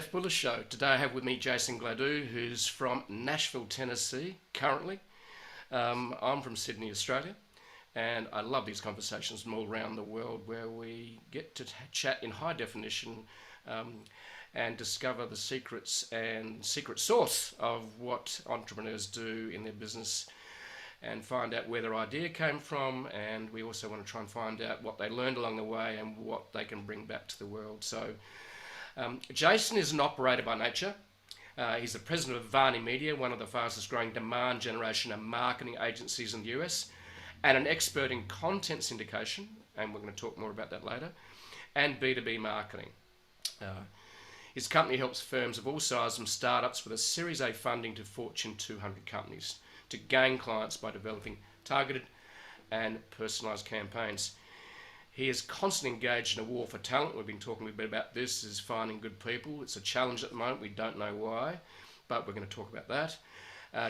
Jeff Buller's show. Today I have with me Jason Gladu, who's from Nashville, Tennessee, currently. I'm from Sydney, Australia, and I love these conversations from all around the world where we get to chat in high definition and discover the secrets and secret source of what entrepreneurs do in their business and find out where their idea came from, and we also want to try and find out what they learned along the way and what they can bring back to the world. So Jason is an operator by nature. He's the president of Avani Media, one of the fastest growing demand generation and marketing agencies in the US, and an expert in content syndication, and we're going to talk more about that later, and B2B marketing. His company helps firms of all sizes, from startups with a Series A funding to Fortune 200 companies, to gain clients by developing targeted and personalised campaigns. He is constantly engaged in a war for talent. We've been talking a bit about this, is finding good people. It's a challenge at the moment. We don't know why, but we're going to talk about that.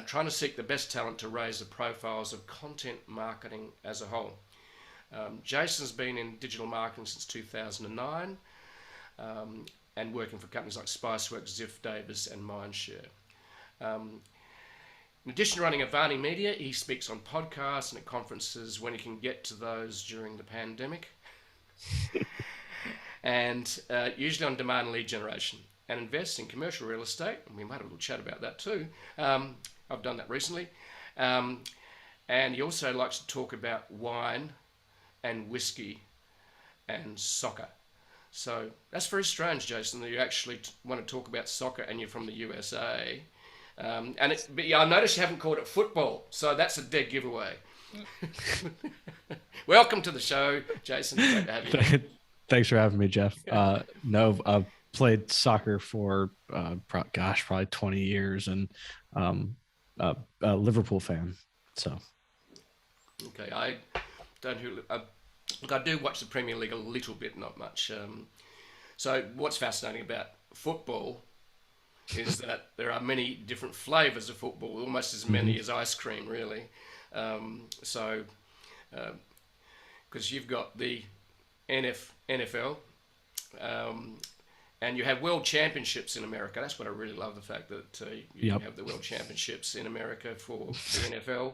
Trying to seek the best talent to raise the profiles of content marketing as a whole. Jason's been in digital marketing since 2009 and working for companies like Spiceworks, Ziff Davis and Mindshare. In addition to running Avani Media, he speaks on podcasts and at conferences when he can get to those during the pandemic, and usually on demand lead generation, and invests in commercial real estate, and we might have a little chat about that too. I've done that recently. And he also likes to talk about wine and whiskey and soccer. So that's very strange, Jason, that you actually want to talk about soccer and you're from the USA. But yeah, I noticed you haven't called it football, so that's a dead giveaway. Welcome to the show, Jason. Great to have you. Thanks for having me, Jeff. No, I've played soccer for probably 20 years, and a Liverpool fan. So, okay, I do watch the Premier League a little bit, not much. So, what's fascinating about football is that there are many different flavours of football, almost as many as ice cream, really. Because you've got the NFL, and you have world championships in America. That's what I really love, the fact that you have the world championships in America for the NFL.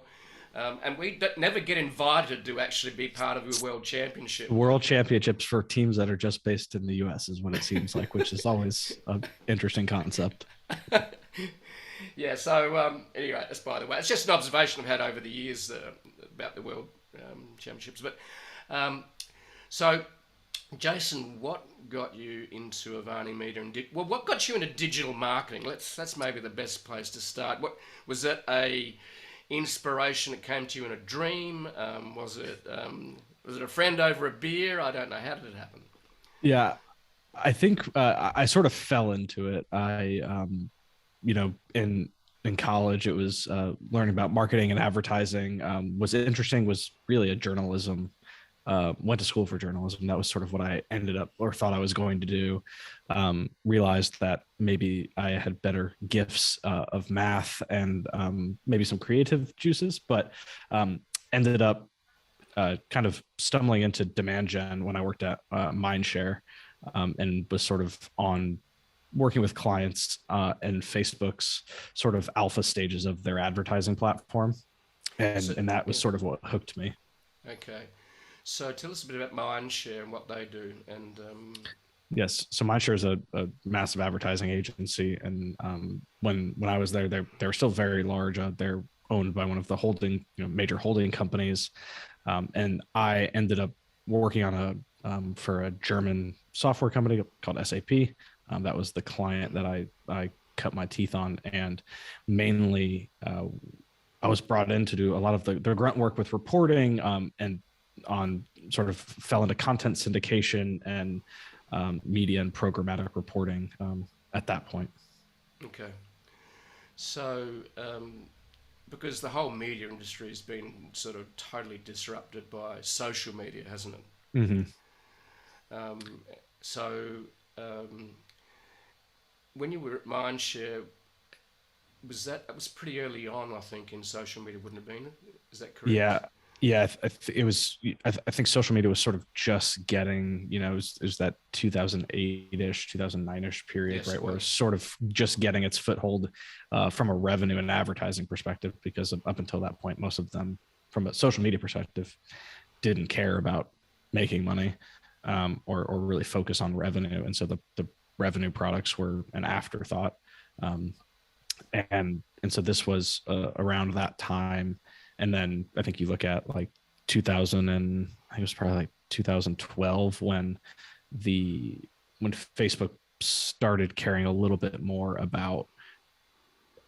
And we never get invited to actually be part of a world championship. World championships for teams that are just based in the US is what it seems like, which is always an interesting concept. Yeah, so anyway, that's by the way. It's just an observation I've had over the years about the world championships. But so, Jason, what got you into Avani Media and what got you into digital marketing? That's maybe the best place to start. What was that, a inspiration that came to you in a dream? Was it a friend over a beer? I don't know. How did it happen? Yeah, I think I sort of fell into it. In college, it was learning about marketing and advertising. Was interesting. Was really a journalism. Went to school for journalism. That was sort of what I ended up or thought I was going to do. Realized that maybe I had better gifts of math and maybe some creative juices, but ended up kind of stumbling into demand gen when I worked at Mindshare, and was sort of working with clients in Facebook's sort of alpha stages of their advertising platform. And that was sort of what hooked me. Okay. So tell us a bit about Mindshare and what they do. And yes, so Mindshare is a massive advertising agency, and when I was there, they were still very large. They're owned by one of the major holding companies, and I ended up working on for a German software company called SAP. That was the client that I cut my teeth on, and mainly I was brought in to do a lot of the grunt work with reporting, and on sort of fell into content syndication and media and programmatic reporting at that point. Okay. So, because the whole media industry has been sort of totally disrupted by social media, hasn't it? Mm-hmm. When you were at Mindshare, it was pretty early on, I think, in social media, wouldn't it have been? Is that correct? Yeah, it was. I think social media was sort of just getting, it was that 2008-ish, 2009-ish period, Yes, right, it where it's was. sort of just getting its foothold from a revenue and advertising perspective, because up until that point, most of them, from a social media perspective, didn't care about making money, or really focus on revenue, and so the revenue products were an afterthought. Um, and so this was around that time. And then I think you look at like 2000, and I think it was probably like 2012 when Facebook started caring a little bit more about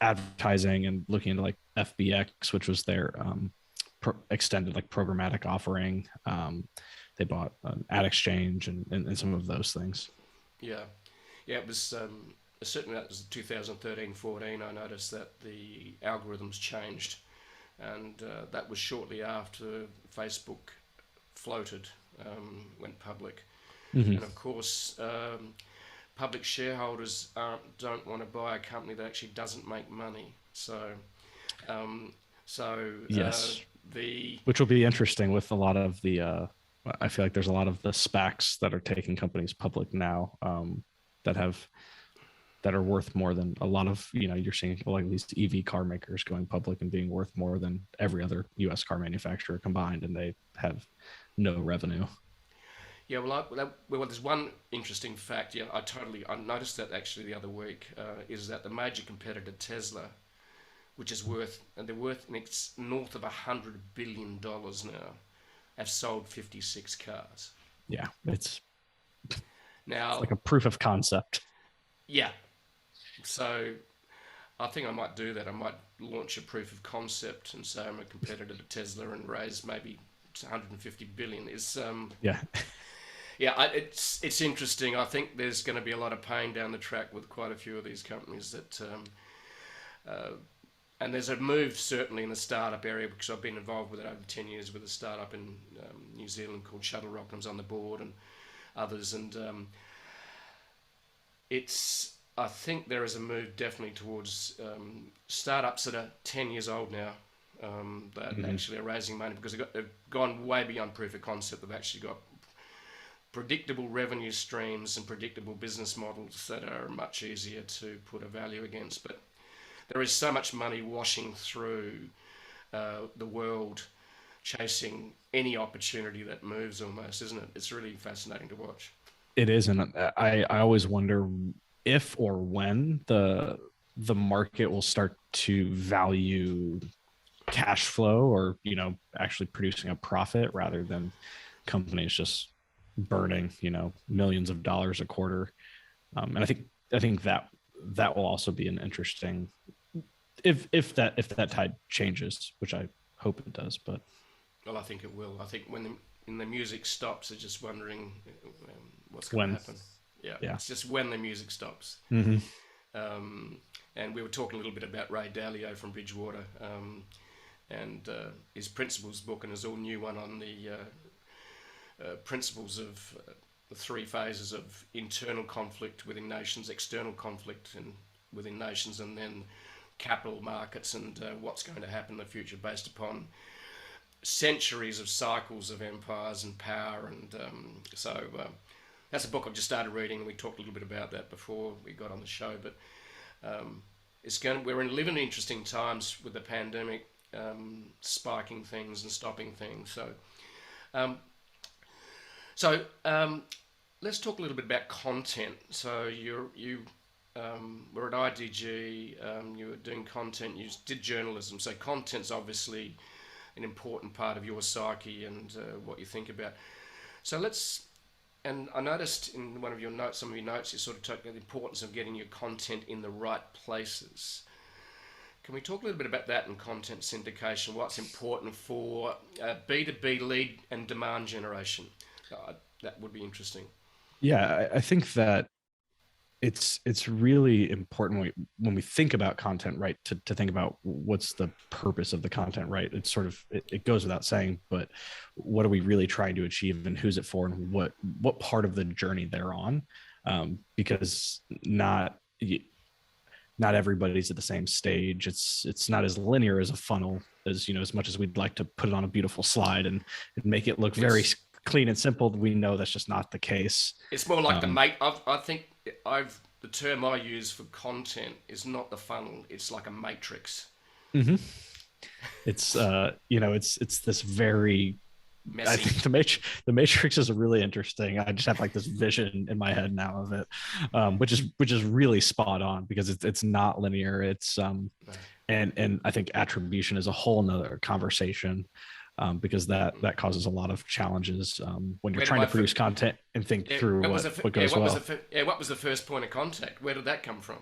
advertising and looking into like FBX, which was their extended like programmatic offering. They bought an ad exchange and some of those things. Yeah, yeah. It was certainly that was 2013-14. I noticed that the algorithms changed, and that was shortly after Facebook floated, went public, Mm-hmm. and of course. Public shareholders don't want to buy a company that actually doesn't make money. Um, so Yes, the which will be interesting with a lot of the I feel like there's a lot of the SPACs that are taking companies public now, that have that are worth more than a lot of, you're seeing like these EV car makers going public and being worth more than every other US car manufacturer combined, and they have no revenue. Yeah, well, there's one interesting fact. Yeah, I noticed that actually the other week, is that the major competitor Tesla, which is worth, and they're worth north of $100 billion now, have sold 56 cars. Yeah, it's Now, like a proof of concept. yeah, so I think I might do that. I might launch a proof of concept and say I'm a competitor to Tesla and raise maybe 150 billion. Yeah. Yeah, it's interesting. I think there's going to be a lot of pain down the track with quite a few of these companies uh, and there's a move certainly in the startup area, because I've been involved with it over 10 years with a startup in New Zealand called Shuttle Rock, and I was on the board and others, and I think there is a move definitely towards startups that are 10 years old now, that Mm-hmm. actually are raising money because they've gone way beyond proof of concept. They've actually got predictable revenue streams and predictable business models that are much easier to put a value against. But there is so much money washing through the world, chasing any opportunity that moves almost, isn't it? It's really fascinating to watch. It is, and I always wonder if or when the market will start to value cash flow, or actually producing a profit, rather than companies just burning millions of dollars a quarter. And I think that will also be an interesting, if that tide changes, which I hope it does. But Well, I think it will. I think when the music stops, they're just wondering what's going to when happen. Yeah, yeah. it's just when the music stops. Mm-hmm. And we were talking a little bit about Ray Dalio from Bridgewater, and his Principles book, and his all new one on the principles of the three phases of internal conflict within nations, external conflict within nations, and then capital markets, and what's going to happen in the future based upon centuries of cycles of empires and power. And that's a book I've just started reading, and we talked a little bit about that before we got on the show. But we're living in interesting times with the pandemic, spiking things and stopping things. So let's talk a little bit about content. So you were at IDG, you were doing content, you did journalism. So content's obviously an important part of your psyche and what you think about. So and I noticed in one of your notes, some of your notes, you sort of talked about the importance of getting your content in the right places. Can we talk a little bit about that and content syndication? What's important for B2B lead and demand generation? That would be interesting. Yeah, I think that it's really important when we think about content, right, to think about what's the purpose of the content, right? It's sort of it goes without saying, but what are we really trying to achieve, and who's it for, and what part of the journey they're on? Because not everybody's at the same stage. It's not as linear as a funnel. as as much as we'd like to put it on a beautiful slide and make it look very clean and simple, we know that's just not the case. It's more like I think the term I use for content is not the funnel. It's like a matrix. Mm-hmm. It's it's this very messy. I think the Matrix is really interesting. I just have like this vision in my head now of it, which is really spot on, because it's not linear. It's and I think attribution is a whole nother conversation, because that causes a lot of challenges when you're trying to produce content and think through what goes well. What was the first point of contact? Where did that come from?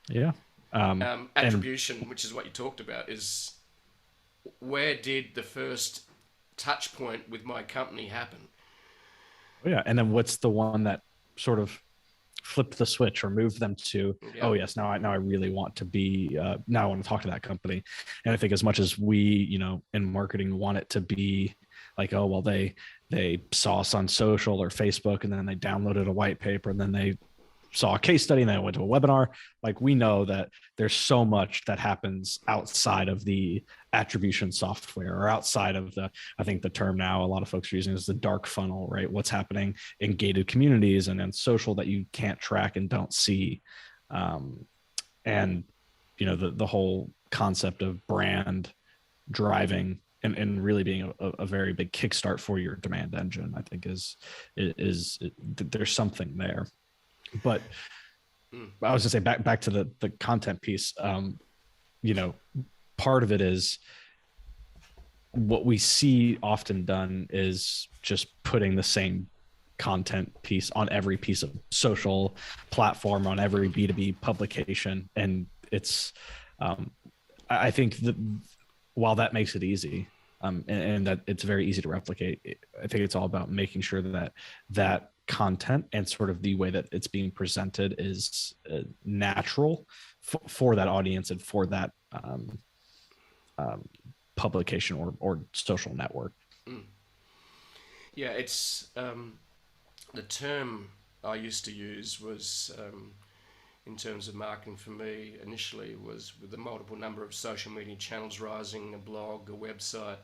Yeah. Attribution, which is what you talked about, is where did the first touch point with my company happen? Yeah, and then what's the one that sort of flipped the switch or moved them to, oh yes, now I really want to be, now I want to talk to that company. And I think as much as we, in marketing want it to be like, oh, well, they saw us on social or Facebook, and then they downloaded a white paper, and then they saw a case study, and then I went to a webinar. Like, we know that there's so much that happens outside of the attribution software, or outside of I think the term now a lot of folks are using is the dark funnel, right? What's happening in gated communities and in social that you can't track and don't see. And, the whole concept of brand driving and really being a very big kickstart for your demand engine, I think is there's something there. But I was gonna say back to the content piece. Part of it is what we see often done is just putting the same content piece on every piece of social platform, on every B2B publication, and it's I think that while that makes it easy, and that it's very easy to replicate, I think it's all about making sure that content and sort of the way that it's being presented is natural for that audience and for that publication or social network. Yeah, it's the term I used to use was in terms of marketing for me initially was with the multiple number of social media channels rising, a blog, a website.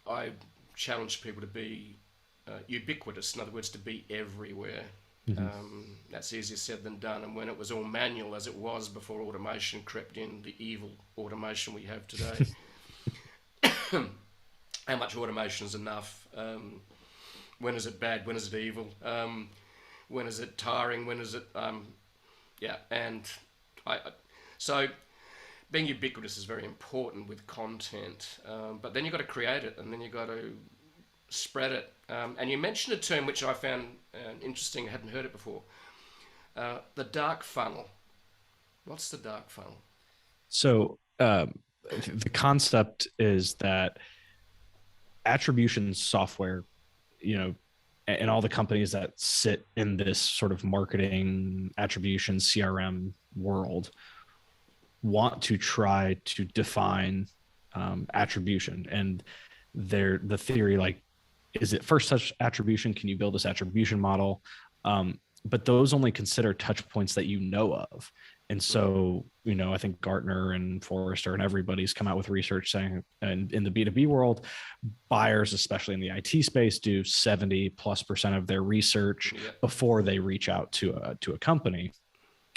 I challenge people to be ubiquitous, in other words, to be everywhere. That's easier said than done. And when it was all manual, as it was before automation crept in, the evil automation we have today, how much automation is enough? When is it bad? When is it evil? When is it tiring? When is it... So being ubiquitous is very important with content, but then you've got to create it, and then you've got to spread it. And you mentioned a term which I found interesting. I hadn't heard it before. The dark funnel. What's the dark funnel? So the concept is that attribution software, and all the companies that sit in this sort of marketing attribution CRM world want to try to define attribution. And the theory, like, is it first touch attribution? Can you build this attribution model? But those only consider touch points that you know of. And so, I think Gartner and Forrester and everybody's come out with research saying, and in the B2B world, buyers, especially in the IT space, do 70+% of their research before they reach out to a company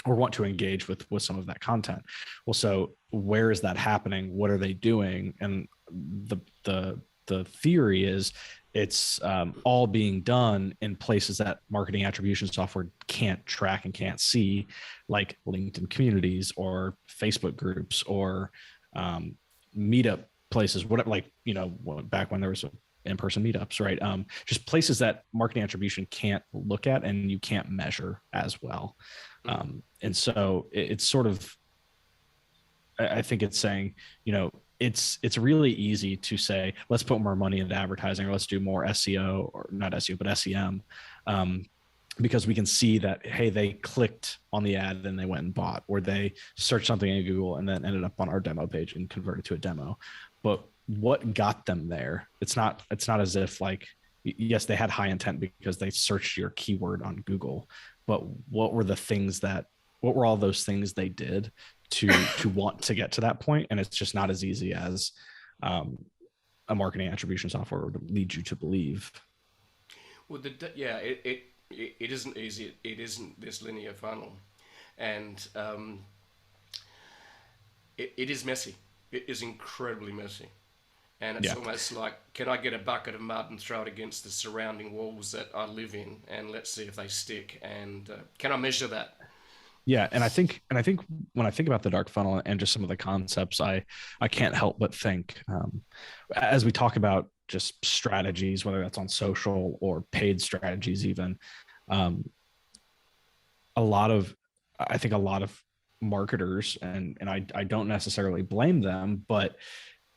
or want to engage with some of that content. Well, so where is that happening? What are they doing? And the theory is it's all being done in places that marketing attribution software can't track and can't see, like LinkedIn communities or Facebook groups or meetup places, whatever, like, back when there was in-person meetups, right? Just places that marketing attribution can't look at and you can't measure as well. And so it's sort of, I think it's saying, it's really easy to say, let's put more money into advertising, or let's do more SEO, or not SEO, but SEM, because we can see that, hey, they clicked on the ad and they went and bought, or they searched something in Google and then ended up on our demo page and converted to a demo. But what got them there? It's not as if, like, yes, they had high intent because they searched your keyword on Google, but what were all those things they did to want to get to that point, and it's just not as easy as a marketing attribution software would lead you to believe. Well, it isn't easy. It isn't this linear funnel, and it is messy. It is incredibly messy. And it's almost like, can I get a bucket of mud and throw it against the surrounding walls that I live in, and let's see if they stick? And can I measure that? Yeah, and I think when I think about the dark funnel and just some of the concepts, I can't help but think, as we talk about just strategies, whether that's on social or paid strategies, even a lot of marketers, and I don't necessarily blame them, but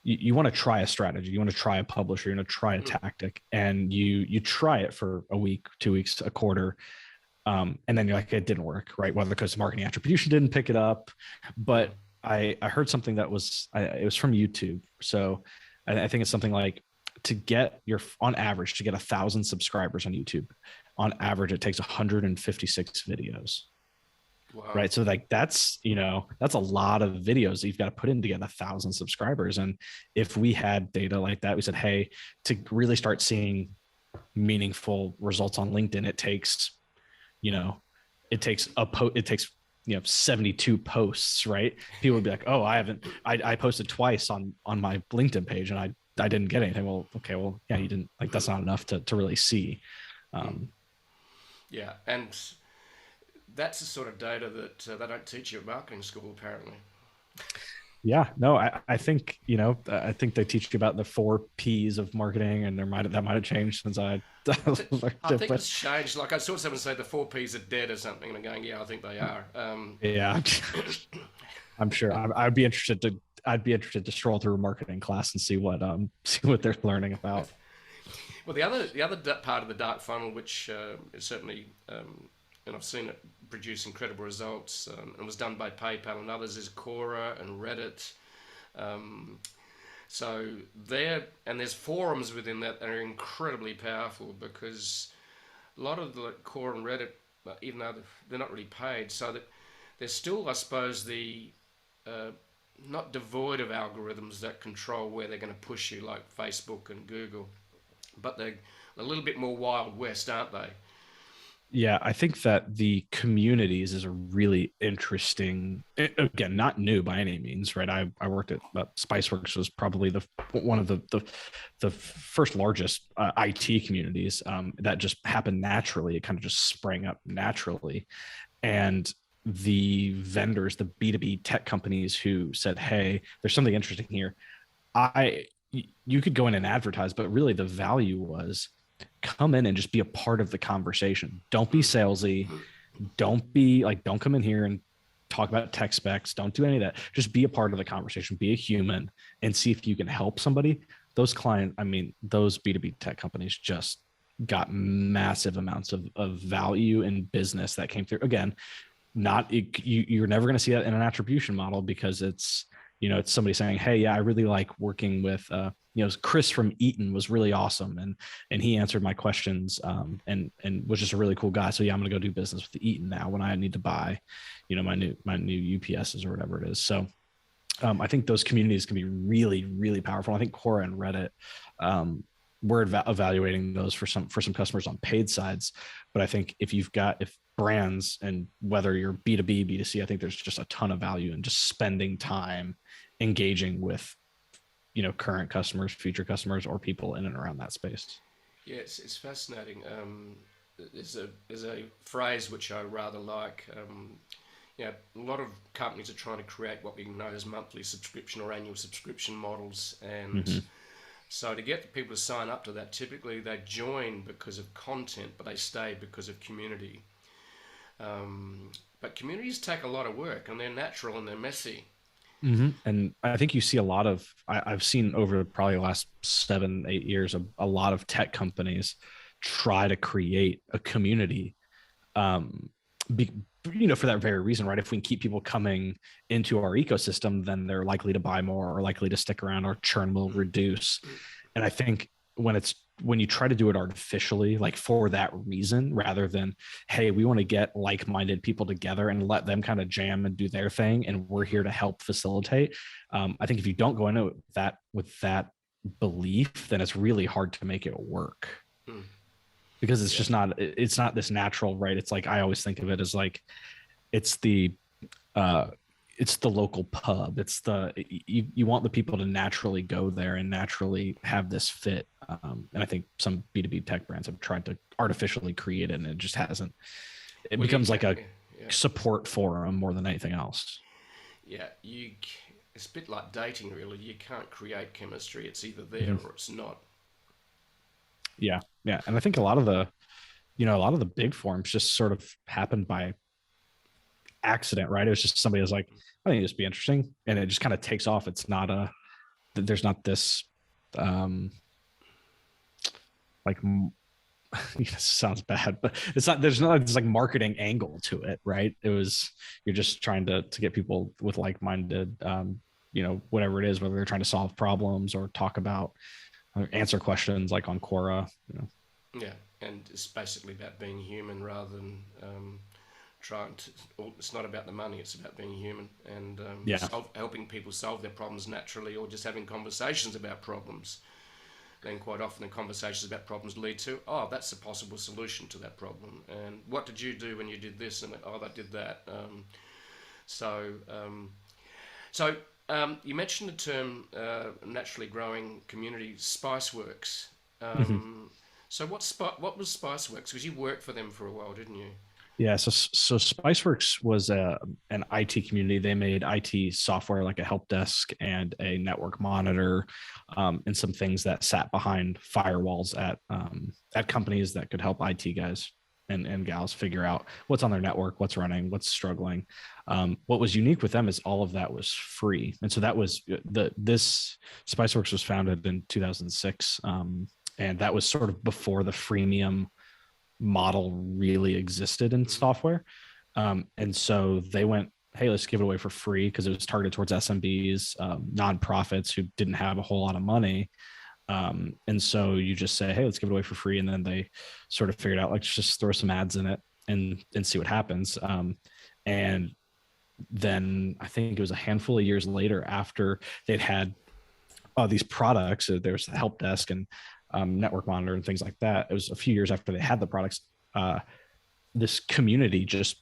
you want to try a strategy, you want to try a publisher, you want to try a tactic, and you try it for a week, 2 weeks, a quarter, and then you're like, it didn't work, right? Whether because marketing attribution didn't pick it up, but I heard something that was it was from YouTube, so I think it's something like, on average to get 1,000 subscribers on YouTube, on average it takes 156 videos. Wow. Right. So like that's a lot of videos that you've got to put in to get 1,000 subscribers. And if we had data like that, we said, hey, to really start seeing meaningful results on LinkedIn, it takes 72 posts, right? People would be like, oh, I posted twice on my LinkedIn page and I didn't get anything. Well, okay. Well, yeah, you didn't, like, that's not enough to really see. Yeah. And that's the sort of data that they don't teach you at marketing school, apparently. Yeah, no, I think, I think they teach you about the 4 Ps of marketing, and that might have changed since I think it's changed. Like, I saw someone say the 4 Ps are dead or something, and I'm going, yeah, I think they are. Yeah, I'm sure. I'd be interested to stroll through a marketing class and see what they're learning about. Well, the other part of the dark funnel, which is certainly, and I've seen it produce incredible results, and was done by PayPal and others, is Quora and Reddit. So there's forums within that are incredibly powerful, because a lot of the Quora and Reddit, even though they're not really paid, so that they're still, I suppose, not devoid of algorithms that control where they're going to push you, like Facebook and Google, but they're a little bit more Wild West, aren't they? Yeah, I think that the communities is a really interesting, again, not new by any means, right? I worked at Spiceworks, was probably one of the first largest IT communities that just happened naturally. It kind of just sprang up naturally. And the vendors, the B2B tech companies who said, hey, there's something interesting here. You could go in and advertise, but really the value was, come in and just be a part of the conversation. Don't be salesy. Don't come in here and talk about tech specs. Don't do any of that. Just be a part of the conversation, be a human, and see if you can help somebody. Those B2B tech companies just got massive amounts of value and business that came through. Again, you're never going to see that in an attribution model, because it's somebody saying, hey, yeah, I really like working with, Chris from Eaton was really awesome. And he answered my questions and was just a really cool guy. So yeah, I'm going to go do business with Eaton now when I need to buy, my new UPSs or whatever it is. So I think those communities can be really, really powerful. I think Quora and Reddit, we're evaluating those for some customers on paid sides. But I think if brands, and whether you're B2B, B2C, I think there's just a ton of value in just spending time engaging with, current customers, future customers, or people in and around that space. Yeah, it's fascinating. There's a phrase which I rather like. A lot of companies are trying to create what we know as monthly subscription or annual subscription models, and so to get people to sign up to that, typically they join because of content, but they stay because of community. But communities take a lot of work, and they're natural and they're messy. And I think you see a lot of, I've seen over probably the last 7-8 years, a lot of tech companies try to create a community, for that very reason, right? If we can keep people coming into our ecosystem, then they're likely to buy more, or likely to stick around, or churn will reduce. And I think when it's when you try to do it artificially, like for that reason, rather than, hey, we want to get like-minded people together and let them kind of jam and do their thing, and we're here to help facilitate. I think if you don't go into it with that belief, then it's really hard to make it work, because it's just not, it's not this natural, right? It's like, I always think of it as like, it's the local pub. It's you want the people to naturally go there and naturally have this fit. And I think some B2B tech brands have tried to artificially create it, and it just hasn't. It becomes like a support forum more than anything else. Yeah, it's a bit like dating, really. You can't create chemistry. It's either there or it's not. Yeah. And I think a lot of the big forums just sort of happened by accident, right? It was just somebody was like, I think this would be interesting, and it just kind of takes off. It's not there's not this like it sounds bad, but there's not this like marketing angle to it, right? It was, you're just trying to get people with like-minded, whatever it is, whether they're trying to solve problems or talk about or answer questions like on Quora. Yeah, and it's basically about being human rather than it's not about the money, it's about being human and helping people solve their problems naturally, or just having conversations about problems. Then quite often the conversations about problems lead to, that's a possible solution to that problem, and what did you do when you did this, and I did that. So you mentioned the term naturally growing community, Spiceworks. So what was Spiceworks? Because you worked for them for a while, didn't you? Yeah, so Spiceworks was an IT community. They made IT software like a help desk and a network monitor, and some things that sat behind firewalls at companies that could help IT guys and gals figure out what's on their network, what's running, what's struggling. What was unique with them is all of that was free, and so that was this Spiceworks was founded in 2006, and that was sort of before the freemium model really existed in software. And so they went, hey, let's give it away for free, because it was targeted towards SMBs, nonprofits who didn't have a whole lot of money. And so you just say, hey, let's give it away for free. And then they sort of figured out, let's just throw some ads in it and see what happens. And then I think it was a handful of years later, after they'd had these products, there's the help desk and network monitor and things like that. It was a few years after they had the products. This community just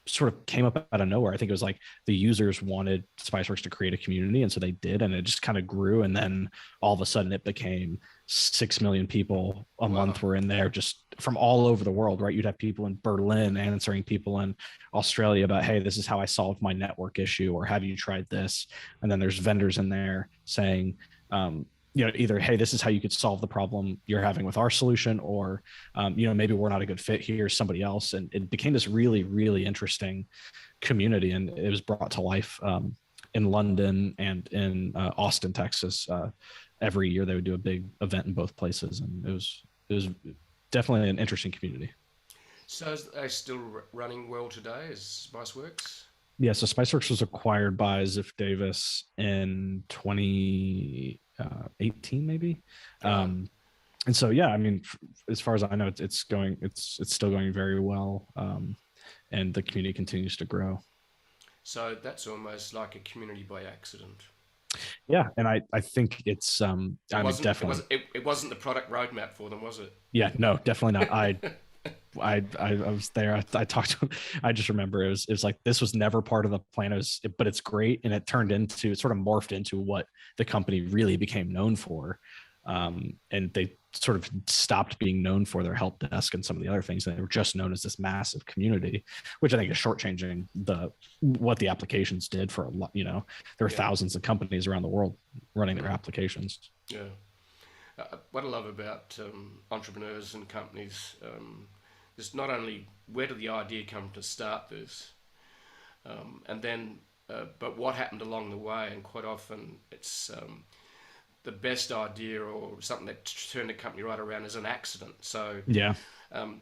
sort of came up out of nowhere. I think it was like the users wanted Spiceworks to create a community, and so they did, and it just kind of grew. And then all of a sudden it became 6 million people a month were in there, just from all over the world, right? You'd have people in Berlin answering people in Australia about, hey, this is how I solved my network issue, or have you tried this? And then there's vendors in there saying, either, hey, this is how you could solve the problem you're having with our solution, or, maybe we're not a good fit, here's somebody else. And it became this really, really interesting community. And it was brought to life in London and in Austin, Texas. Every year they would do a big event in both places. And it was definitely an interesting community. So is they still running well today as Spiceworks? Yeah, so Spiceworks was acquired by Ziff Davis in 2018, maybe. And so, yeah, I mean, as far as I know, it's still going very well, and the community continues to grow. So that's almost like a community by accident. Yeah, and I think it's definitely it wasn't the product roadmap for them, was it? Yeah, no, definitely not. I was there. I talked to him. I just remember it was like, this was never part of the plan. But it's great. And it sort of morphed into what the company really became known for. And they sort of stopped being known for their help desk and some of the other things. And they were just known as this massive community, which I think is shortchanging what the applications did for a lot. There are thousands of companies around the world running their applications. Yeah. What I love about entrepreneurs and companies is not only where did the idea come to start this, and then, but what happened along the way. And quite often it's the best idea or something that turned the company right around is an accident. So,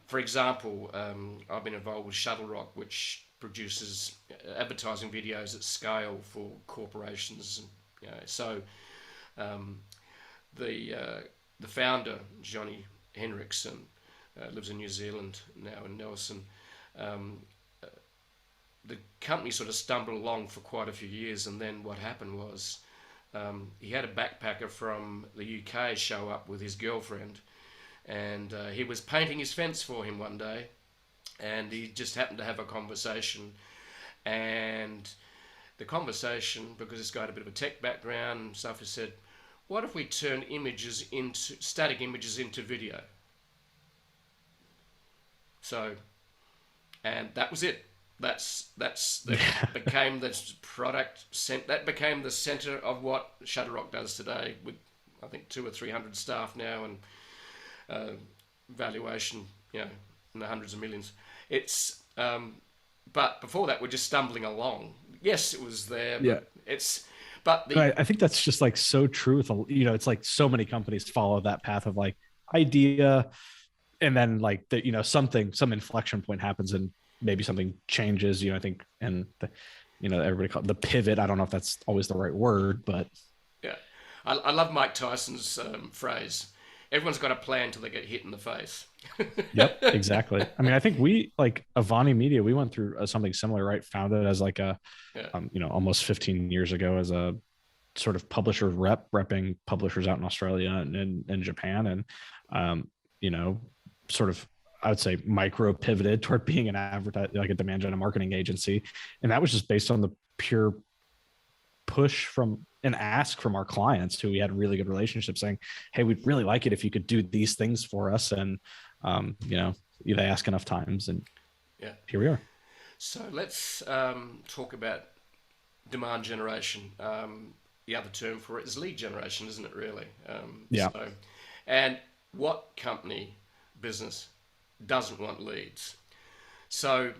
for example, I've been involved with Shuttle Rock, which produces advertising videos at scale for corporations. So the the founder, Johnny Henriksen, lives in New Zealand now in Nelson. Um, the company sort of stumbled along for quite a few years, and then what happened was he had a backpacker from the UK show up with his girlfriend, and he was painting his fence for him one day, and he just happened to have a conversation, and the conversation, because this guy had a bit of a tech background and stuff, he said, what if we turn images into static images into video? So, and that was it. That became the product. That became the center of what Shutterstock does today, with I think 200 or 300 staff now, and valuation, in the hundreds of millions. It's but before that, we're just stumbling along. Yes, it was there. But Yeah. I think that's just like so true with, it's like so many companies follow that path of like idea, and then like some inflection point happens and maybe something changes, I think, and everybody call it the pivot. I don't know if that's always the right word, but yeah, I love Mike Tyson's phrase. Everyone's got a plan until they get hit in the face. Yep, exactly. I mean, I think we, like Avani Media, we went through something similar, right? Founded as like almost 15 years ago as a sort of publisher repping publishers out in Australia and Japan. And, sort of, I would say micro pivoted toward being an like a demand gen marketing agency. And that was just based on the pure push from an ask from our clients who we had really good relationships saying, hey, we'd really like it if you could do these things for us. And, they ask enough times, and here we are. So let's talk about demand generation. The other term for it is lead generation, isn't it, really? And what company, business, doesn't want leads? So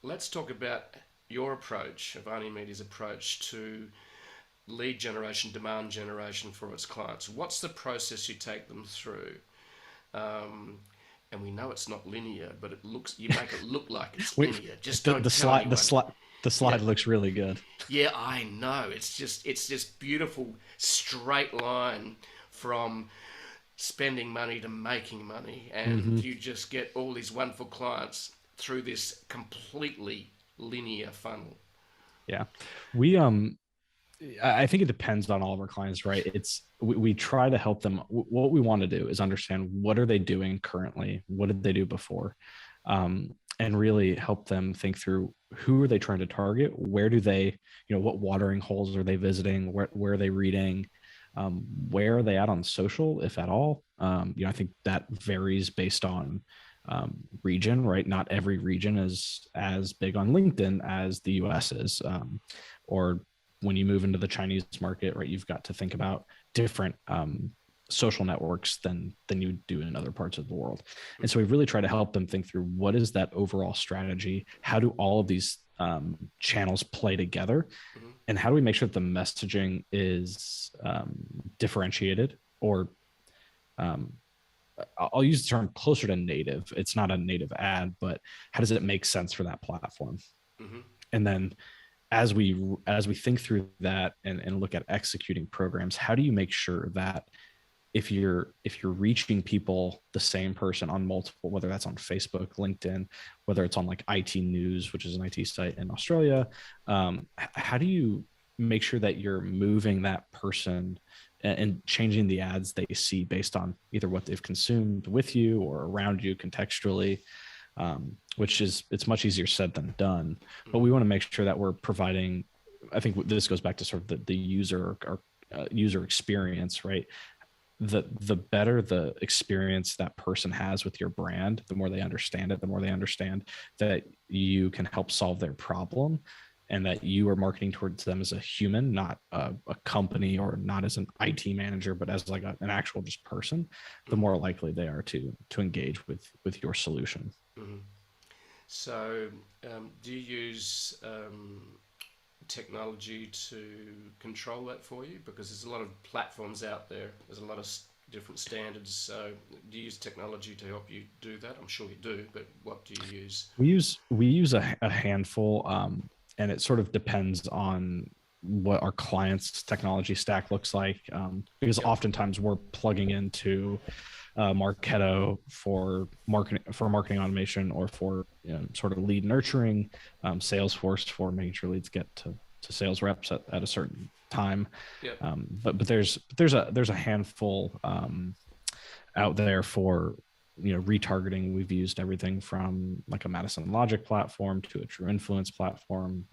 let's talk about your approach, Avani Media's approach to lead generation, demand generation for its clients. What's the process you take them through? And we know it's not linear, but you make it look like it's linear. Just don't tell anyone. The slide looks really good. Yeah, I know. It's just beautiful straight line from spending money to making money, and you just get all these wonderful clients through this completely linear funnel. Yeah, I think it depends on all of our clients, right? We try to help them. What we want to do is understand what are they doing currently, what did they do before, and really help them think through who are they trying to target, where do they, what watering holes are they visiting, where are they reading, where are they at on social, if at all. I think that varies based on region, right? Not every region is as big on LinkedIn as the US is, or when you move into the Chinese market, right, you've got to think about different social networks than you do in other parts of the world. And so we really try to help them think through what is that overall strategy? How do all of these channels play together? And how do we make sure that the messaging is differentiated, or I'll use the term closer to native. It's not a native ad, but how does it make sense for that platform? And then as we think through that and look at executing programs, how do you make sure that if you're reaching people, the same person on multiple, whether that's on Facebook, LinkedIn, whether it's on like IT News, which is an IT site in Australia, how do you make sure that you're moving that person and changing the ads they see based on either what they've consumed with you or around you contextually? Which it's much easier said than done, but we want to make sure that we're providing, I think this goes back to sort of the user or user experience, right? The better the experience that person has with your brand, the more they understand it, the more they understand that you can help solve their problem, and that you are marketing towards them as a human, not a company, or not as an IT manager, but as like an actual just person, the more likely they are to engage with your solution. So do you use technology to control that for you? Because there's a lot of platforms out there. There's a lot of different standards. So do you use technology to help you do that? I'm sure you do, but what do you use? We use a handful, and it sort of depends on what our clients' technology stack looks like, because oftentimes we're plugging into Marketo for marketing automation, or for sort of lead nurturing, Salesforce for making sure leads get to sales reps at a certain time. Yep. But there's a handful out there for retargeting. We've used everything from like a Madison Logic platform to a True Influence platform,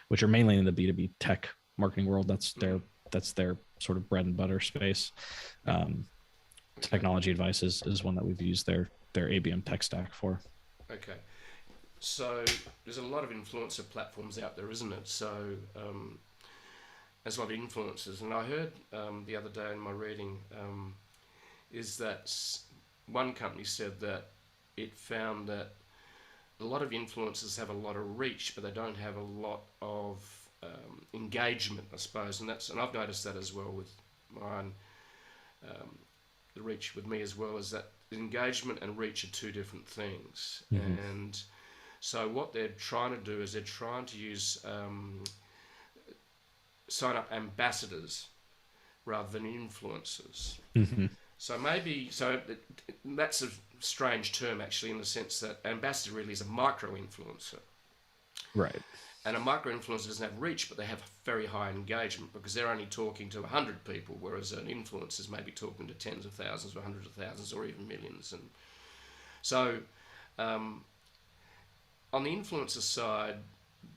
which are mainly in the B2B tech marketing world. That's their sort of bread and butter space. Technology Advice is one that we've used their ABM tech stack for. Okay. So there's a lot of influencer platforms out there, isn't it? So there's a lot of influencers. And I heard the other day in my reading is that one company said that it found that a lot of influencers have a lot of reach, but they don't have a lot of engagement, I suppose. And I've noticed that as well with mine. The reach with me as well is that engagement and reach are two different things. Mm-hmm. And so what they're trying to do is they're trying to use sign up ambassadors rather than influencers. Mm-hmm. So that's a strange term actually, in the sense that ambassador really is a micro influencer. Right. And a micro influencer doesn't have reach, but they have very high engagement because they're only talking to 100 people, whereas an influencer is maybe talking to tens of thousands or hundreds of thousands or even millions. And so on the influencer side,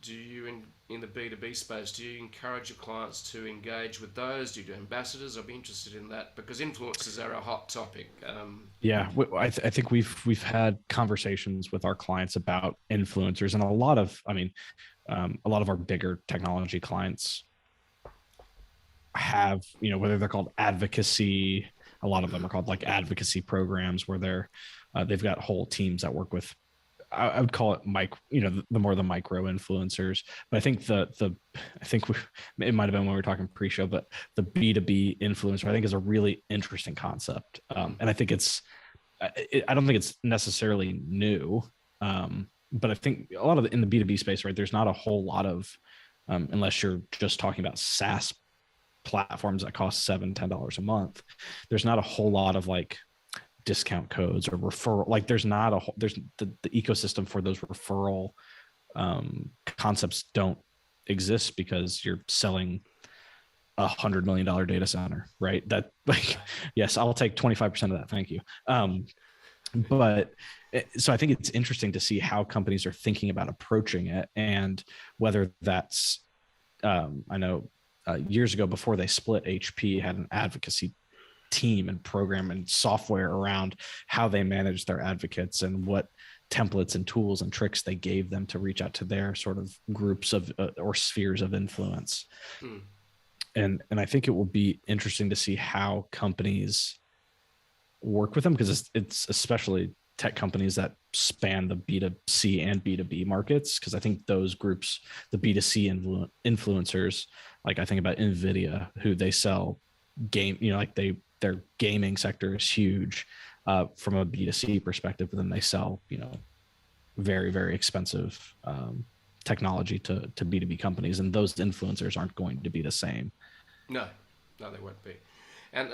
do you, in the B2B space, do you encourage your clients to engage with those? Do you do ambassadors? I'd be interested in that because influencers are a hot topic. Yeah, I think we've had conversations with our clients about influencers, and a lot of our bigger technology clients have, whether they're called advocacy, a lot of them are called like advocacy programs where they've got whole teams that work with, I would call it the more the micro influencers. But I think it might've been when we were talking pre-show, but the B2B influencer I think is a really interesting concept. And I think I don't think it's necessarily new. But I think a lot of in the B2B space, right, there's not a whole lot of, unless you're just talking about SaaS platforms that cost $7-10 a month, there's not a whole lot of like discount codes or referral. Like there's the ecosystem for those referral concepts don't exist because you're selling $100 million data center, right? That like, yes, I'll take 25% of that. Thank you. So I think it's interesting to see how companies are thinking about approaching it, and whether that's, I know years ago before they split, HP had an advocacy team and program and software around how they manage their advocates and what templates and tools and tricks they gave them to reach out to their sort of groups of or spheres of influence. And I think it will be interesting to see how companies work with them, because it's especially tech companies that span the B2C and B2B markets. Because I think those groups, the B2C influencers, like I think about NVIDIA, who they sell game, their gaming sector is huge from a B2C perspective, but then they sell, very, very expensive technology to B2B companies. And those influencers aren't going to be the same. No, they won't be. And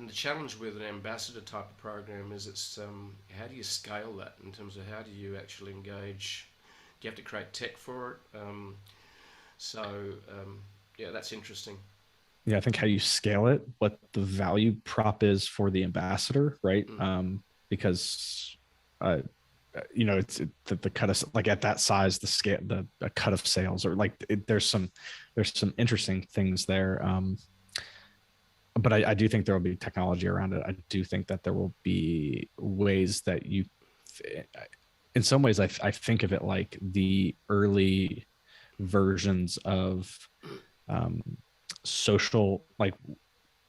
the challenge with an ambassador type of program is it's how do you scale that in terms of how do you actually engage? Do you have to create tech for it? That's interesting. Yeah, I think how you scale it, what the value prop is for the ambassador, right? Because it's the cut of, like at that size, the scale, the cut of sales, or like there's some interesting things there. But I do think there will be technology around it. I do think that there will be ways that in some ways, I think of it like the early versions of social, like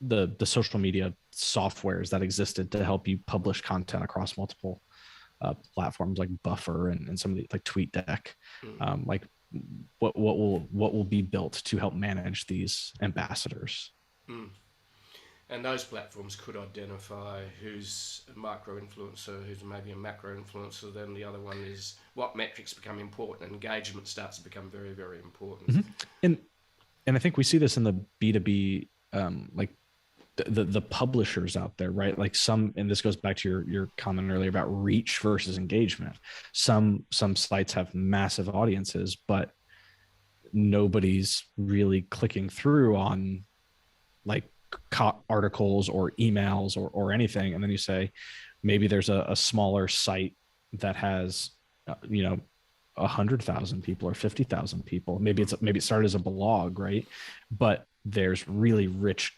the social media softwares that existed to help you publish content across multiple platforms, like Buffer and some of the like TweetDeck. Like what will be built to help manage these ambassadors. And those platforms could identify who's a micro influencer, who's maybe a macro influencer. Then the other one is what metrics become important. Engagement starts to become very, very important. And and I think we see this in the B2B, like the publishers out there, right? Like some, and this goes back to your comment earlier about reach versus engagement. Some sites have massive audiences, but nobody's really clicking through on like articles or emails or anything. And then you say, maybe there's a smaller site that has, 100,000 people or 50,000 people. Maybe it started as a blog, right? But there's really rich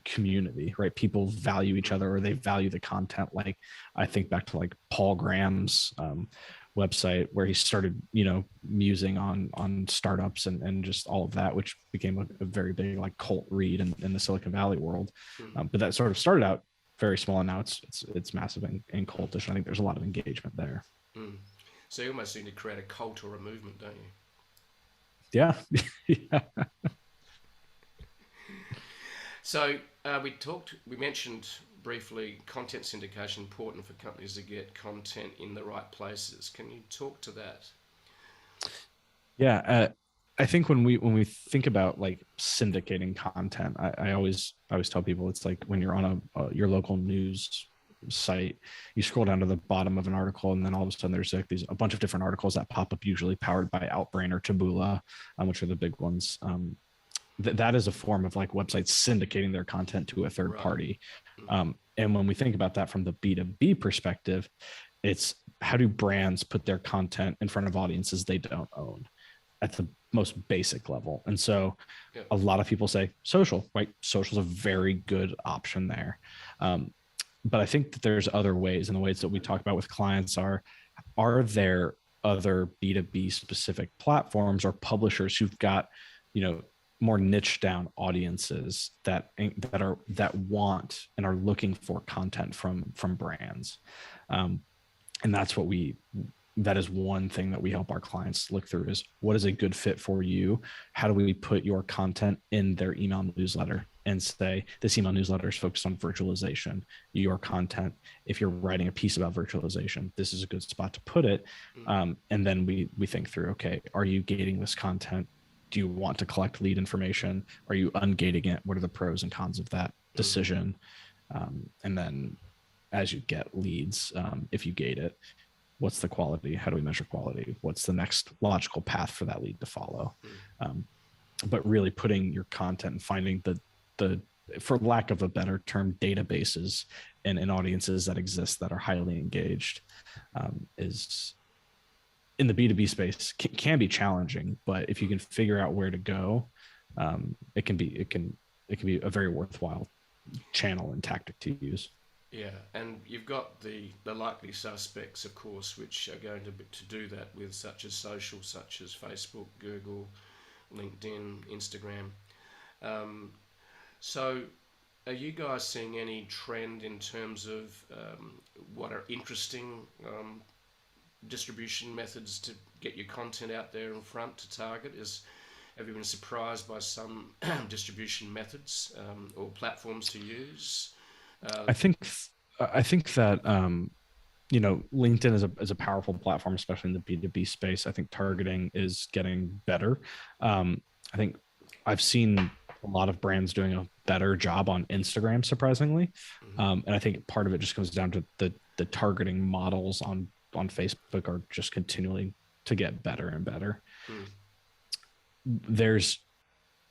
community, right? People value each other, or they value the content. Like I think back to like Paul Graham's website, where he started, musing on startups and just all of that, which became a very big like cult read in the Silicon Valley world. But that sort of started out very small, and now it's massive and cultish. I think there's a lot of engagement there. So you almost need to create a cult or a movement, don't you? Yeah. Yeah. So we mentioned briefly content syndication, important for companies to get content in the right places. Can you talk to that? Yeah. I think when we think about like syndicating content, I always tell people it's like when you're on your local news site, you scroll down to the bottom of an article, and then all of a sudden there's like a bunch of different articles that pop up, usually powered by Outbrain or Taboola, which are the big ones. That is a form of like websites syndicating their content to a third party. And when we think about that from the B2B perspective, it's how do brands put their content in front of audiences they don't own at the most basic level? And so a lot of people say social, right? Social is a very good option there. But I think that there's other ways, and the ways that we talk about with clients are there other B2B specific platforms or publishers who've got, more niche down audiences that want and are looking for content from brands. And that is one thing that we help our clients look through is what is a good fit for you? How do we put your content in their email newsletter and say, this email newsletter is focused on virtualization, your content. If you're writing a piece about virtualization, this is a good spot to put it. And then we think through, okay, are you gating this content? Do you want to collect lead information? Are you ungating it? What are the pros and cons of that decision? And then as you get leads, if you gate it, what's the quality? How do we measure quality? What's the next logical path for that lead to follow? But really putting your content and finding the for lack of a better term, databases and audiences that exist that are highly engaged is in the B2B space can be challenging, but if you can figure out where to go, it can be a very worthwhile channel and tactic to use. Yeah, and you've got the likely suspects, of course, which are going to do that with such as social, such as Facebook, Google, LinkedIn, Instagram. So are you guys seeing any trend in terms of what are interesting distribution methods to get your content out there in front to target? Have you been surprised by some distribution methods or platforms to use? I think that LinkedIn is a powerful platform, especially in the B2B space. I think targeting is getting better. I think I've seen a lot of brands doing a better job on Instagram, surprisingly. And I think part of it just comes down to the targeting models on Facebook are just continuing to get better and better.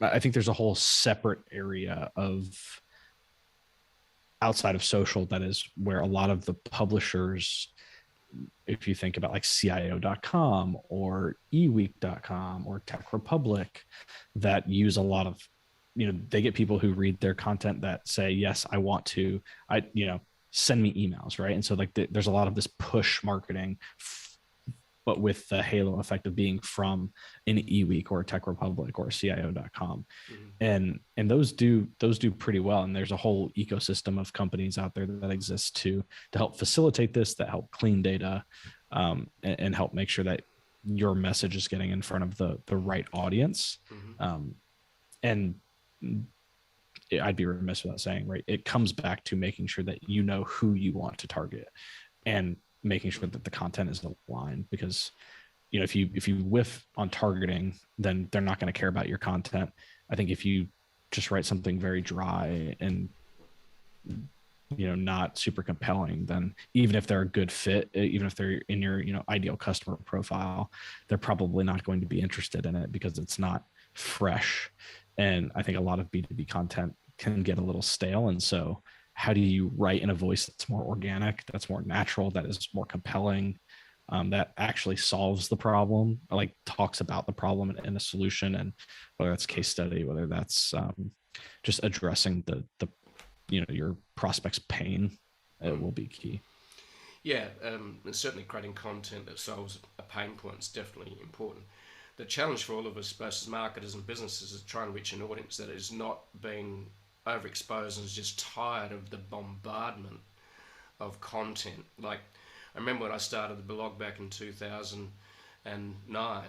I think there's a whole separate area of outside of social that is where a lot of the publishers, if you think about like CIO.com or eWeek.com or Tech Republic, that use a lot of, they get people who read their content that say, yes, I want to, send me emails, right? And so like there's a lot of this push marketing, but with the halo effect of being from an eWeek or a Tech Republic or CIO.com. And those do pretty well. And there's a whole ecosystem of companies out there that exist to help facilitate this, that help clean data, and help make sure that your message is getting in front of the right audience. And I'd be remiss without saying, right, it comes back to making sure that you know who you want to target and making sure that the content is aligned, because if you whiff on targeting, then they're not going to care about your content. I think if you just write something very dry and not super compelling, then even if they're a good fit, even if they're in your ideal customer profile, they're probably not going to be interested in it because it's not fresh. And I think a lot of B2B content can get a little stale. And so how do you write in a voice that's more organic, that's more natural, that is more compelling, that actually solves the problem, like talks about the problem and a solution, and whether that's case study, whether that's just addressing the your prospect's pain, it will be key. Yeah, and certainly creating content that solves a pain point is definitely important. The challenge for all of us, both as marketers and businesses, is trying to reach an audience that is not being overexposed and is just tired of the bombardment of content. Like, I remember when I started the blog back in 2009,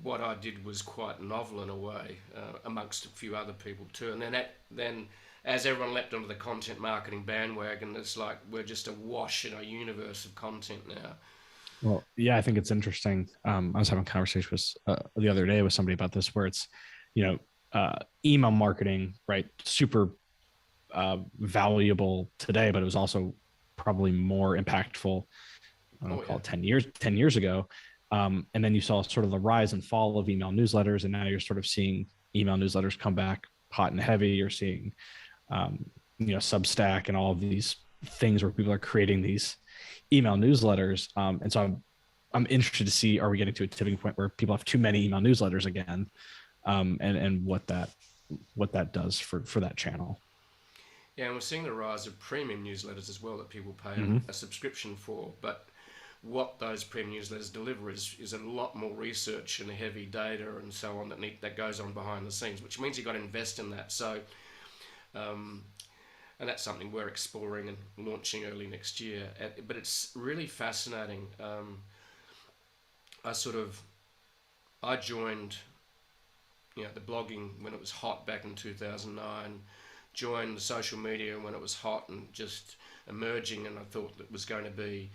what I did was quite novel in a way, amongst a few other people too. And then as everyone leapt onto the content marketing bandwagon, it's like we're just awash in a universe of content now. Well, yeah, I think it's interesting. I was having a conversation the other day with somebody about this, where it's, email marketing, right? Super valuable today, but it was also probably more impactful, call it 10 years ago. And then you saw sort of the rise and fall of email newsletters. And now you're sort of seeing email newsletters come back hot and heavy. You're seeing, Substack and all of these things where people are creating these email newsletters. And so I'm interested to see, are we getting to a tipping point where people have too many email newsletters again? And what that does for that channel. Yeah, and we're seeing the rise of premium newsletters as well that people pay a subscription for. But what those premium newsletters deliver is a lot more research and heavy data and so on that goes on behind the scenes, which means you've got to invest in that. So, and that's something we're exploring and launching early next year. But it's really fascinating. I joined, the blogging when it was hot back in 2009, joined the social media when it was hot and just emerging, and I thought it was going to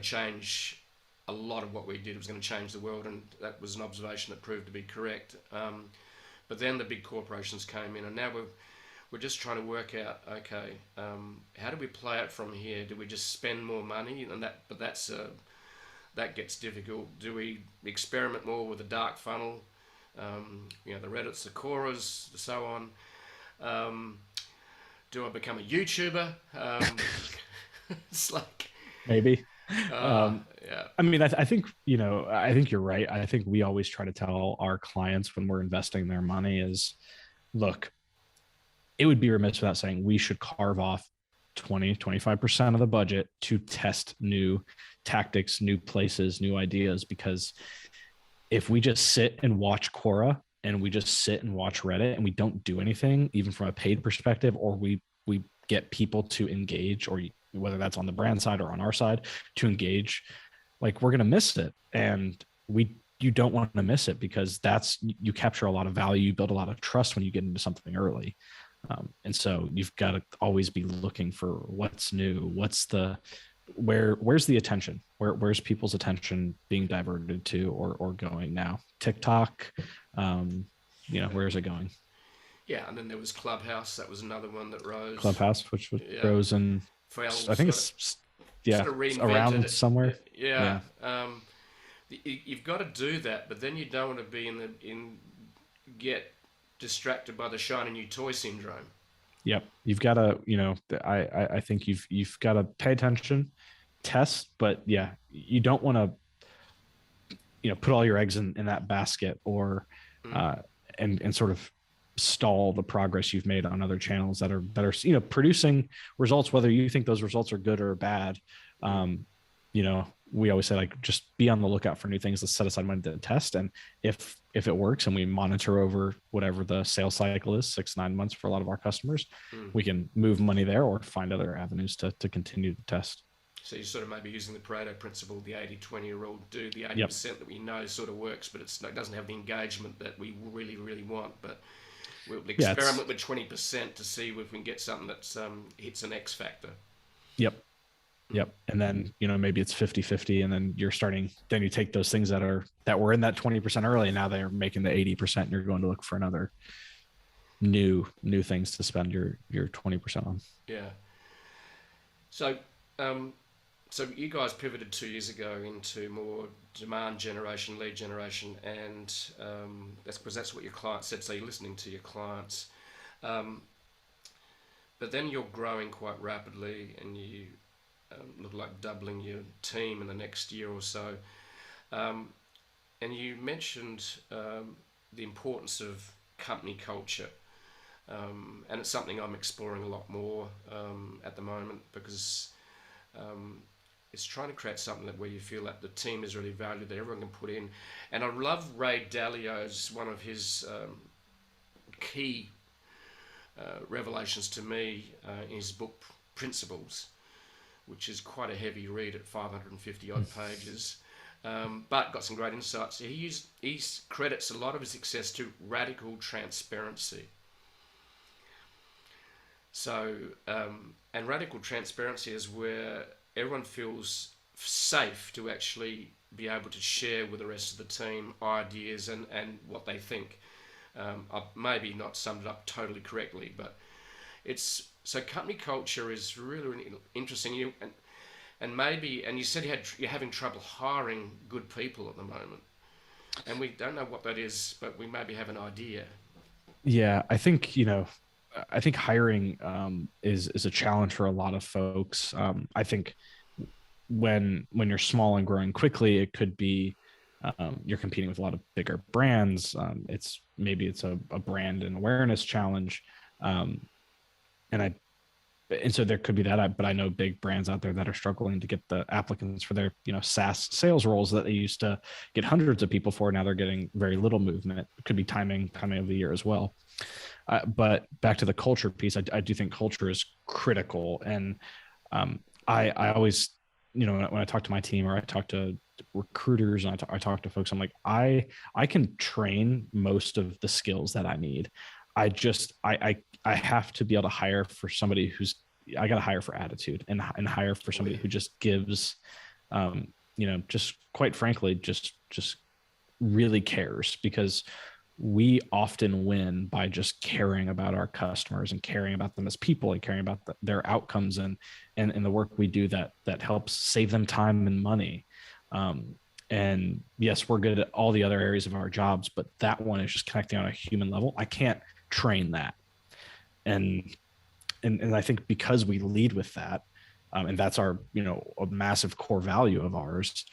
change a lot of what we did. It was going to change the world, and that was an observation that proved to be correct. But then the big corporations came in, and now we're just trying to work out, okay, how do we play it from here? Do we just spend more money? That gets difficult. Do we experiment more with a dark funnel? The Reddits, the Quoras, so on. Do I become a YouTuber? It's like maybe. Yeah. I mean, I think you're right. I think we always try to tell our clients when we're investing their money is, look, it would be remiss without saying we should carve off 20-25% of the budget to test new tactics, new places, new ideas. Because if we just sit and watch Quora and we just sit and watch Reddit and we don't do anything, even from a paid perspective, or we get people to engage, or whether that's on the brand side or on our side to engage, like, we're going to miss it. And you don't want to miss it, because you capture a lot of value, you build a lot of trust when you get into something early. And so you've got to always be looking for what's new, where's the attention, where's people's attention being diverted to or going now. TikTok, where's it going? Yeah, and then there was Clubhouse. That was another one that rose. Which rose, and I think it's around somewhere. Yeah. You've got to do that, but then you don't want to be get distracted by the shiny new toy syndrome. Yep, you've got to. I think you've got to pay attention, test, but yeah, you don't want to, put all your eggs in that basket, or and sort of stall the progress you've made on other channels that are producing results, whether you think those results are good or bad. We always say, like, just be on the lookout for new things. Let's set aside money to test, and if it works and we monitor over whatever the sales cycle is, 6-9 months for a lot of our customers, we can move money there or find other avenues to continue to test. So you sort of maybe using the Pareto principle, the 80-20 rule, do the 80% that we know sort of works, but it doesn't have the engagement that we really, really want. But we'll experiment with 20% to see if we can get something that hits an X factor. Yep. Yep. And then, maybe it's 50-50, and then then you take those things that were in that 20% early, and now they're making the 80%, and you're going to look for another new things to spend your 20% on. Yeah. So, so you guys pivoted 2 years ago into more demand generation, lead generation, and that's because that's what your clients said. So you're listening to your clients, but then you're growing quite rapidly, and you look like doubling your team in the next year or so. And you mentioned the importance of company culture. And it's something I'm exploring a lot more at the moment, because it's trying to create something where you feel that the team is really valued, that everyone can put in. And I love Ray Dalio's, one of his key revelations to me in his book Principles, which is quite a heavy read at 550 odd pages, but got some great insights. He credits a lot of his success to radical transparency. So, and radical transparency is where everyone feels safe to actually be able to share with the rest of the team ideas and what they think. I've maybe not summed it up totally correctly, but so company culture is really, really interesting. And you said you're having trouble hiring good people at the moment, and we don't know what that is, but we maybe have an idea. Yeah, I think hiring is a challenge for a lot of folks. I think when you're small and growing quickly, it could be you're competing with a lot of bigger brands. It's a brand and awareness challenge, and so there could be that. But I know big brands out there that are struggling to get the applicants for their SaaS sales roles that they used to get hundreds of people for. Now they're getting very little movement. It could be timing of the year as well. But back to the culture piece, I do think culture is critical. And I always, when I talk to my team, or I talk to recruiters, and I talk to folks, I'm like, I can train most of the skills that I need. I have to be able to hire for somebody I got to hire for attitude, and hire for somebody who just gives, just quite frankly, just really cares, because we often win by just caring about our customers and caring about them as people, and caring about their outcomes and the work we do that helps save them time and money. And yes, we're good at all the other areas of our jobs, but that one is just connecting on a human level. I can't train that. And I think because we lead with that, and that's our, a massive core value of ours,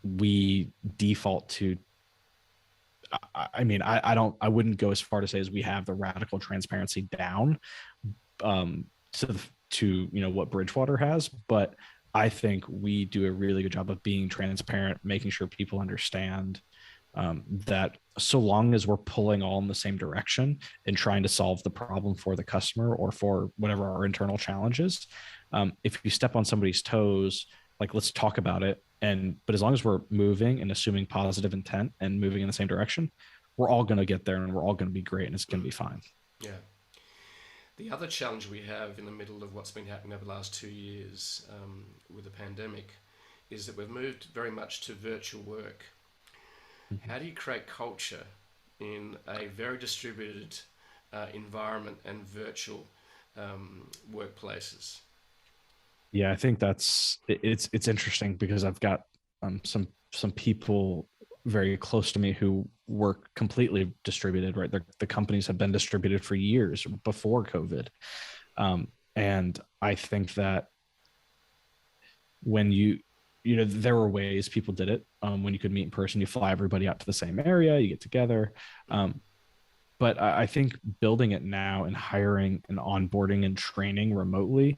we default to, I wouldn't go as far to say as we have the radical transparency down to what Bridgewater has, but I think we do a really good job of being transparent, making sure people understand that so long as we're pulling all in the same direction and trying to solve the problem for the customer or for whatever our internal challenge is, if you step on somebody's toes, like, let's talk about it. But as long as we're moving and assuming positive intent and moving in the same direction, we're all going to get there, and we're all going to be great, and it's going to be fine. Yeah. The other challenge we have in the middle of what's been happening over the last 2 years with the pandemic is that we've moved very much to virtual work. Mm-hmm. How do you create culture in a very distributed environment and virtual workplaces? Yeah, I think it's interesting, because I've got some people very close to me who work completely distributed, right? The companies have been distributed for years before COVID. And I think that when there were ways people did it. When you could meet in person, you fly everybody out to the same area, you get together. But I think building it now and hiring and onboarding and training remotely,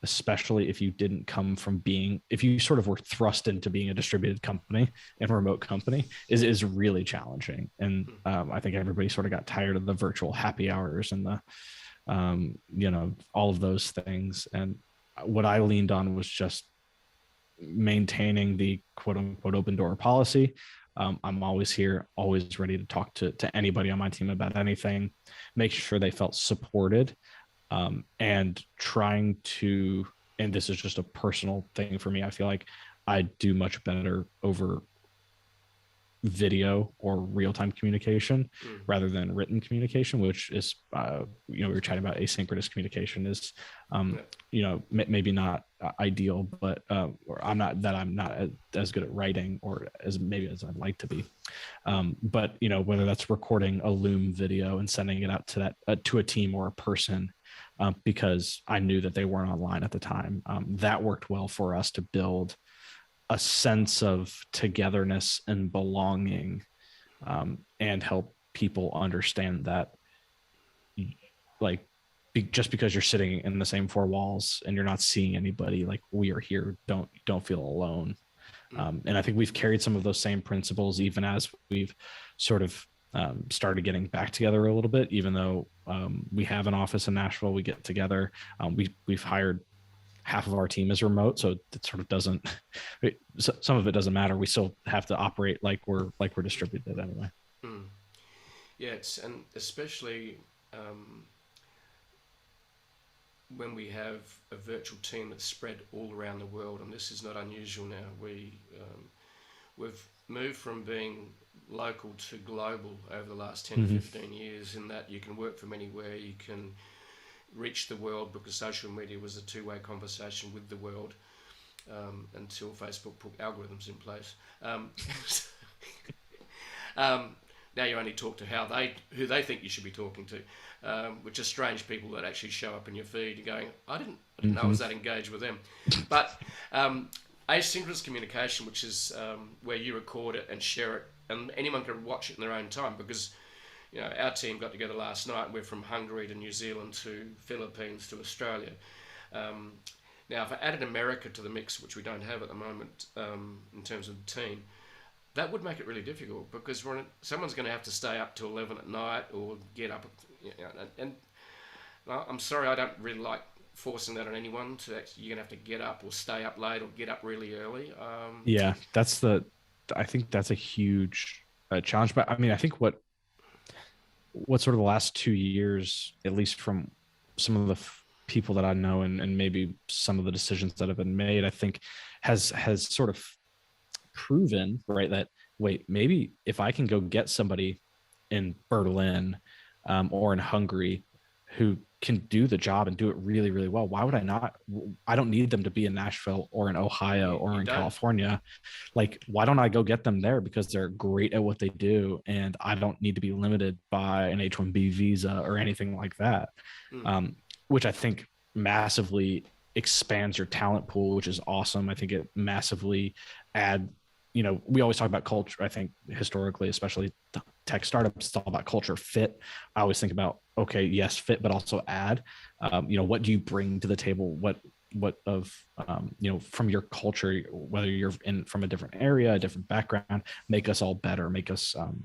especially if you didn't come from if you sort of were thrust into being a distributed company and a remote company, is really challenging. And I think everybody sort of got tired of the virtual happy hours and the, all of those things. And what I leaned on was just maintaining the quote unquote open door policy. I'm always here, always ready to talk to anybody on my team about anything, make sure they felt supported, and trying to and this is just a personal thing for me, I feel like I do much better over video or real-time communication rather than written communication, which is we were chatting about asynchronous communication is maybe not ideal, but or I'm not as good at writing or as maybe as I'd like to be, but whether that's recording a Loom video and sending it out to that to a team or a person, because I knew that they weren't online at the time, that worked well for us to build a sense of togetherness and belonging, and help people understand that, like, just because you're sitting in the same four walls and you're not seeing anybody, like, we are here, don't feel alone. And I think we've carried some of those same principles even as we've sort of started getting back together a little bit, even though we have an office in Nashville, we get together, we've hired half of our team is remote, so it sort of doesn't, some of it doesn't matter. We still have to operate like we're distributed anyway. Yeah, and especially when we have a virtual team that's spread all around the world, and this is not unusual now. We've moved from being local to global over the last 10 15 years, in that you can work from anywhere, you can reach the world, because social media was a two-way conversation with the world, until Facebook put algorithms in place. Now you only talk to who they think you should be talking to, which are strange people that actually show up in your feed. You're going, I didn't know I was that engaged with them. But asynchronous communication, which is where you record it and share it, and anyone can watch it in their own time, because our team got together last night. We're from Hungary to New Zealand to Philippines to Australia. Now, if I added America to the mix, which we don't have at the moment in terms of the team, that would make it really difficult, because someone's going to have to stay up till 11 at night or get up. And I'm sorry, I don't really like forcing that on anyone. You're going to have to get up or stay up late or get up really early. Yeah, I think that's a huge challenge. But I mean, I think what sort of the last 2 years, at least from some of the people that I know, and maybe some of the decisions that have been made, I think has sort of proven, right, that maybe if I can go get somebody in Berlin or in Hungary who can do the job and do it really, really well, why would I not? I don't need them to be in Nashville or in Ohio or in California. Like, why don't I go get them there? Because they're great at what they do, and I don't need to be limited by an H-1B visa or anything like that, which I think massively expands your talent pool, which is awesome. I think it massively we always talk about culture. I think historically, especially tech startups, it's all about culture fit. I always think about, okay, yes, fit, but also add, what do you bring to the table? What from your culture, whether you're from a different area, a different background, make us all better,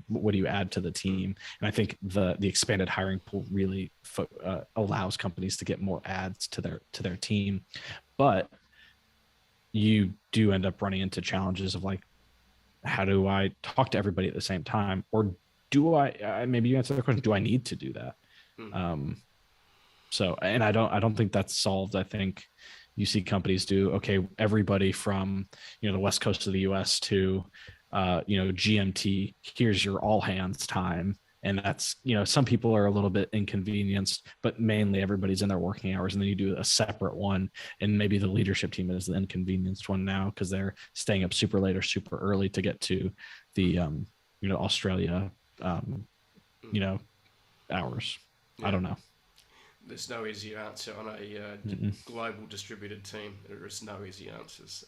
what do you add to the team? And I think the expanded hiring pool really allows companies to get more ads to their team. But you do end up running into challenges of, like, how do I talk to everybody at the same time? Or do I, maybe you answer the question, do I need to do that? So, and I don't think that's solved. I think you see companies do, okay, everybody from, the West Coast of the US to, GMT, here's your all hands time. And that's, some people are a little bit inconvenienced, but mainly everybody's in their working hours. And then you do a separate one, and maybe the leadership team is the inconvenienced one now because they're staying up super late or super early to get to the, Australia, hours. Yeah. I don't know. There's no easy answer on a global distributed team. There is no easy answers.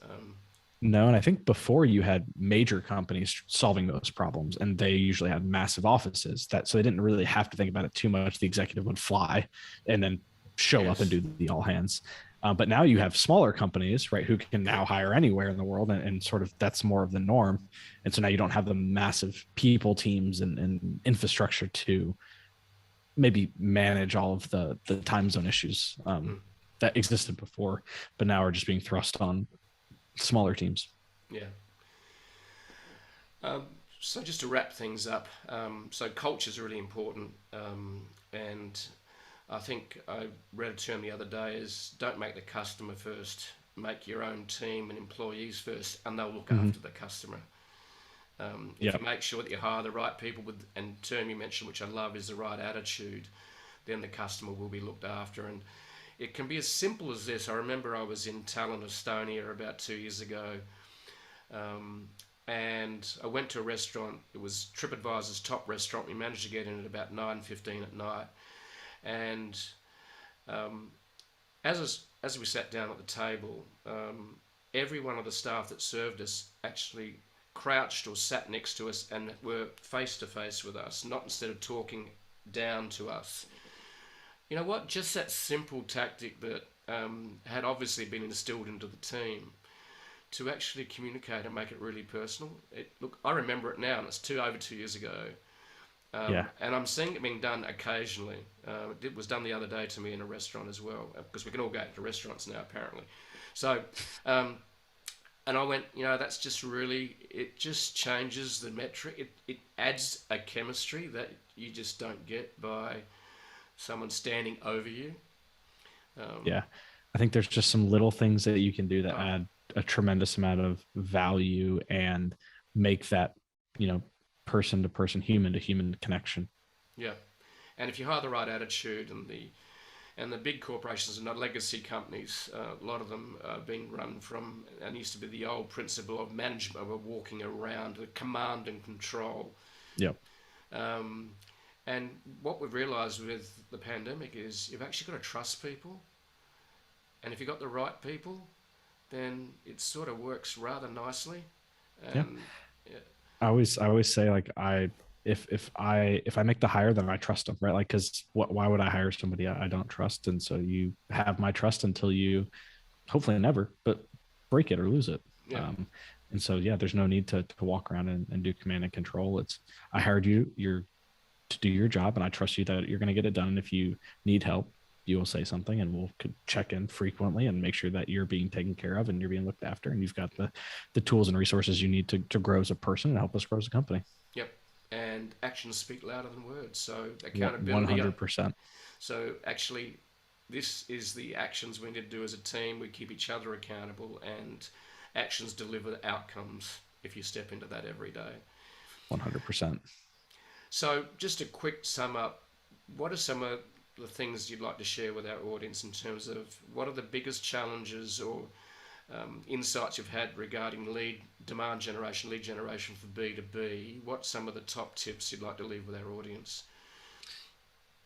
No, and I think before you had major companies solving those problems, and they usually had massive offices, so they didn't really have to think about it too much. The executive would fly and then show up and do the all hands. But now you have smaller companies, right, who can now hire anywhere in the world, and sort of that's more of the norm. And so now you don't have the massive people teams and infrastructure to maybe manage all of the time zone issues that existed before, but now are just being thrust on smaller teams. Yeah. So just to wrap things up, so culture is really important, and I think I read a term the other day is don't make the customer first, make your own team and employees first, and they'll look Hmm. after the customer. If Yeah. you make sure that you hire the right people with, and term you mentioned, which I love, is the right attitude, then the customer will be looked after. And it can be as simple as this. I remember I was in Tallinn, Estonia about 2 years ago, um, and I went to a restaurant. It was TripAdvisor's top restaurant. We managed to get in at about 9:15 at night, and um, as we sat down at the table, every one of the staff that served us actually crouched or sat next to us and were face to face with us, not instead of talking down to us. You know what? Just that simple tactic that had obviously been instilled into the team to actually communicate and make it really personal. Look, I remember it now, and it's over 2 years ago. Yeah. And I'm seeing it being done occasionally. It was done the other day to me in a restaurant as well, because we can all go to restaurants now, apparently. So, and I went, that's just really, it just changes the metric. It adds a chemistry that you just don't get by someone standing over you. Yeah. I think there's just some little things that you can do that Oh, add a tremendous amount of value and make that, you know, person to person, human to human connection. yeah. And if you hire the right attitude, and the big corporations and not legacy companies, a lot of them are being run from, and used to be the old principle of management, of walking around, the command and control. Yep. Um, and what we've realised with the pandemic is you've actually got to trust people, and if you've got the right people, then it sort of works rather nicely. Yeah. And yeah, I always say like if I make the hire, then I trust them, right? Like, because why would I hire somebody I don't trust? And so you have my trust until you hopefully never, but break it or lose it. yeah, Um, and so yeah, there's no need to walk around and do command and control. It's I hired you, you're to do your job, and I trust you that you're going to get it done. And if you need help, you will say something, and we'll check in frequently and make sure that you're being taken care of and you're being looked after, and you've got the tools and resources you need to grow as a person and help us grow as a company. yep. And actions speak louder than words. So One accountability. 100%. So actually, this is the actions we need to do as a team. We keep each other accountable, and actions deliver outcomes if you step into that every day. 100%. So, just a quick sum up. What are some of the things you'd like to share with our audience in terms of what are the biggest challenges or insights you've had regarding lead generation for B2B? What's some of the top tips you'd like to leave with our audience?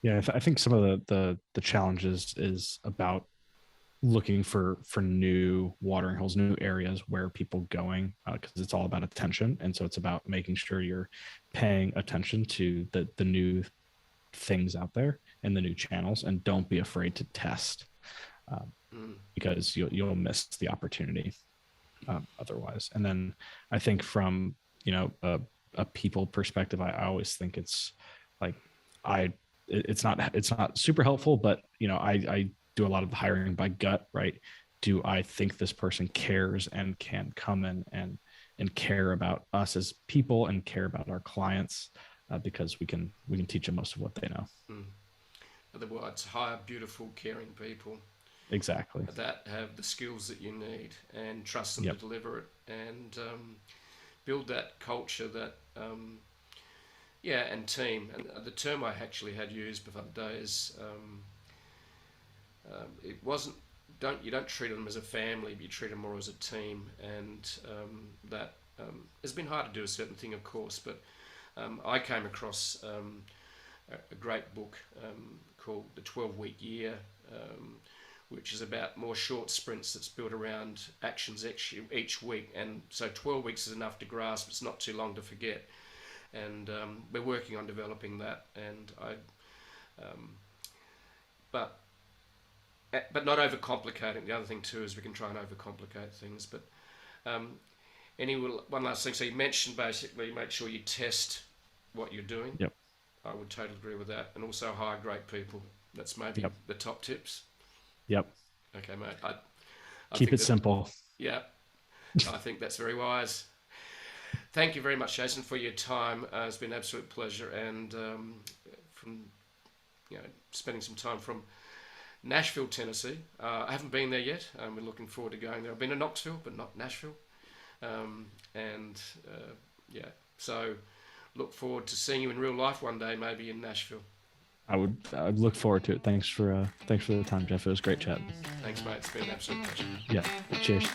Yeah, I think some of the challenges is about looking for new watering holes, new areas where people going, because it's all about attention, and so it's about making sure you're paying attention to the new things out there and the new channels, and don't be afraid to test, because you'll miss the opportunity otherwise. And then I think from a people perspective, I always think it's like it's not super helpful, but I do a lot of the hiring by gut, right? Do I think this person cares and can come in and care about us as people and care about our clients, because we can teach them most of what they know. In other words, hire beautiful, caring people Exactly. that have the skills that you need, and trust them Yep. to deliver it, and build that culture that and team. And the term I actually had used before the day is it wasn't you don't treat them as a family, but you treat them more as a team. And that it's been hard to do a certain thing, of course, but I came across a great book called The 12-Week Year, which is about more short sprints that's built around actions each week. And so 12 weeks is enough to grasp. It's not too long to forget. And we're working on developing that. And but not overcomplicating. The other thing too is we can try and overcomplicate things. But one last thing. So you mentioned basically make sure you test what you're doing. Yep. I would totally agree with that. And also hire great people. That's maybe the top tips. Yep. Okay, mate. I Keep it simple. Yeah, I think that's very wise. Thank you very much, Jason, for your time. It's been an absolute pleasure. And from spending some time from Nashville, Tennessee. I haven't been there yet. We're looking forward to going there. I've been to Knoxville, but not Nashville. So look forward to seeing you in real life one day, maybe in Nashville. I'd look forward to it. Thanks for the time, Jeff. It was great chatting. Thanks, mate. It's been an absolute pleasure. Yeah. Cheers.